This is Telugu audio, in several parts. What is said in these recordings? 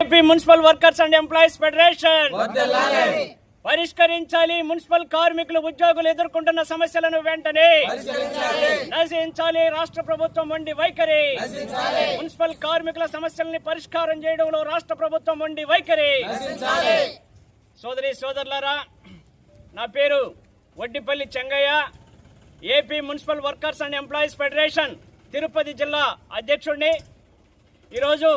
AP municipal workers and employees federation పరిష్కరించాలి. మున్సిపల్ కార్మికులు ఉద్యోగులు ఎదుర్కొంటున్న సమస్యలను వెంటనే నశించాలి. రాష్ట్ర ప్రభుత్వం మొండి వైఖరి. మున్సిపల్ కార్మికుల సమస్యల్ని పరిష్కారం చేయడంలో రాష్ట్ర ప్రభుత్వం మొండి వైఖరి. సోదరి సోదరులారా, నా పేరు Vaddipalli Chengaiah. AP municipal workers and employees federation Tirupati జిల్లా అధ్యక్షుడిని. ఈరోజు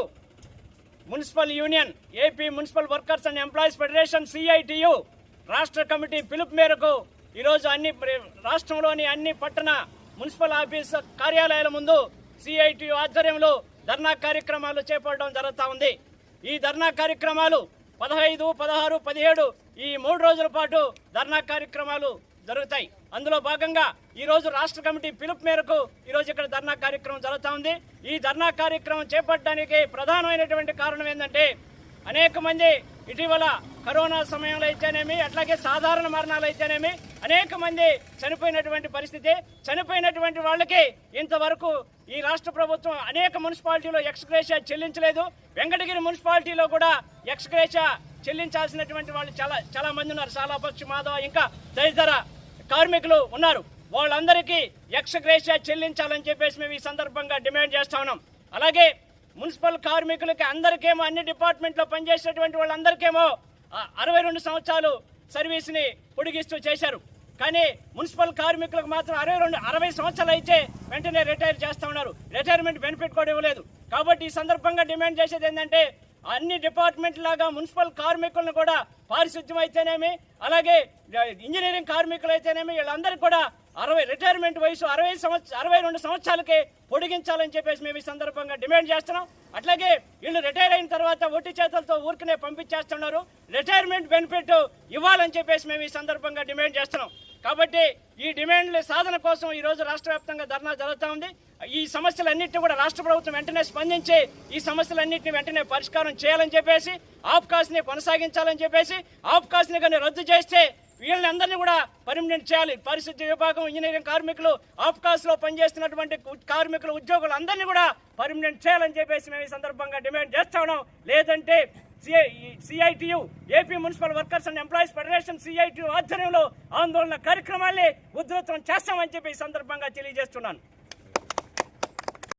municipal union AP municipal workers and employees federation CITU రాష్ట్ర కమిటీ పిలుపు మేరకు ఈరోజు రాష్ట్రంలోని అన్ని పట్టణ మున్సిపల్ ఆఫీస్ కార్యాలయాల ముందు CITU ఆధ్వర్యంలో ధర్నా కార్యక్రమాలు చేపట్టడం జరుగుతూ ఉంది. ఈ ధర్నా కార్యక్రమాలు 15, 16, 17 ఈ 3 రోజుల పాటు ధర్నా కార్యక్రమాలు జరుగుతాయి. అందులో భాగంగా ఈరోజు రాష్ట్ర కమిటీ పిలుపు మేరకు ఈరోజు ఇక్కడ ధర్నా కార్యక్రమం జరుగుతూ ఉంది. ఈ ధర్నా కార్యక్రమం చేపట్టడానికి ప్రధానమైనటువంటి కారణం ఏంటంటే, అనేక మంది ఇటీవల కరోనా సమయంలో అయితేనేమి, అట్లాగే సాధారణ మరణాలు అయితేనేమి అనేక మంది చనిపోయినటువంటి పరిస్థితి. చనిపోయినటువంటి వాళ్ళకి ఇంతవరకు ఈ రాష్ట్ర ప్రభుత్వం అనేక మున్సిపాలిటీలో ఎక్స్గ్రేషియా చెల్లించలేదు. వెంకటగిరి మున్సిపాలిటీలో కూడా ఎక్స్గ్రేషియా చెల్లించాల్సినటువంటి వాళ్ళు చాలా మంది ఉన్నారు. సాలాపక్షి, మాధవ, ఇంకా తదితర కార్మికులు ఉన్నారు. వాళ్ళందరికీ ఎక్స్గ్రేషియా చెల్లించాలని చెప్పేసి మేము ఈ సందర్భంగా డిమాండ్ చేస్తా ఉన్నాం. అలాగే మున్సిపల్ కార్మికులకి అందరికేమో, అన్ని డిపార్ట్మెంట్లో పనిచేసేటువంటి వాళ్ళందరికేమో 62 సంవత్సరాలు సర్వీస్ని పొడిగిస్తూ చేశారు. కానీ మున్సిపల్ కార్మికులకు మాత్రం 60 సంవత్సరాలు అయితే వెంటనే రిటైర్ చేస్తా ఉన్నారు. రిటైర్మెంట్ బెనిఫిట్ కూడా ఇవ్వలేదు. కాబట్టి ఈ సందర్భంగా డిమాండ్ చేసేది ఏంటంటే, అన్ని డిపార్ట్మెంట్ లాగా మున్సిపల్ కార్మికులను కూడా, పారిశుద్ధ్యం అయితేనేమి, అలాగే ఇంజనీరింగ్ కార్మికులు అయితేనేమి, వీళ్ళందరికీ కూడా రిటైర్మెంట్ వయసు 62 సంవత్సరాలకి పొడిగించాలని చెప్పేసి మేము ఈ సందర్భంగా డిమాండ్ చేస్తున్నాం. అట్లాగే వీళ్ళు రిటైర్ అయిన తర్వాత ఒట్టి చేతులతో ఊరికనే పంపించేస్తున్నారు. రిటైర్మెంట్ బెనిఫిట్ ఇవ్వాలని చెప్పేసి మేము ఈ సందర్భంగా డిమాండ్ చేస్తున్నాం. కాబట్టి ఈ డిమాండ్ల సాధన కోసం ఈరోజు రాష్ట్ర వ్యాప్తంగా ధర్నా జరుగుతూ ఉంది. ఈ సమస్యలన్నింటినీ కూడా రాష్ట్ర ప్రభుత్వం వెంటనే స్పందించి ఈ సమస్యలన్నింటినీ వెంటనే పరిష్కారం చేయాలని చెప్పేసి, ఆబ్కాస్ని కొనసాగించాలని చెప్పేసి, ఆబ్కాస్ని కానీ రద్దు చేస్తే వీళ్ళని అందరినీ కూడా పర్మనెంట్ చేయాలి. పారిశుద్ధ్య విభాగం, ఇంజనీరింగ్ కార్మికులు, ఆబ్కాస్లో పనిచేస్తున్నటువంటి కార్మికులు, ఉద్యోగులు అందరినీ కూడా పర్మనెంట్ చేయాలని చెప్పేసి మేము ఈ సందర్భంగా డిమాండ్ చేస్తా ఉన్నాం. లేదంటే CITU AP municipal workers and employees federation CITU ఆధ్వర్యంలో ఆందోళన కార్యక్రమాల్ని ఉధృతం చేస్తామని చెప్పి ఈ సందర్భంగా తెలియజేస్తున్నాను.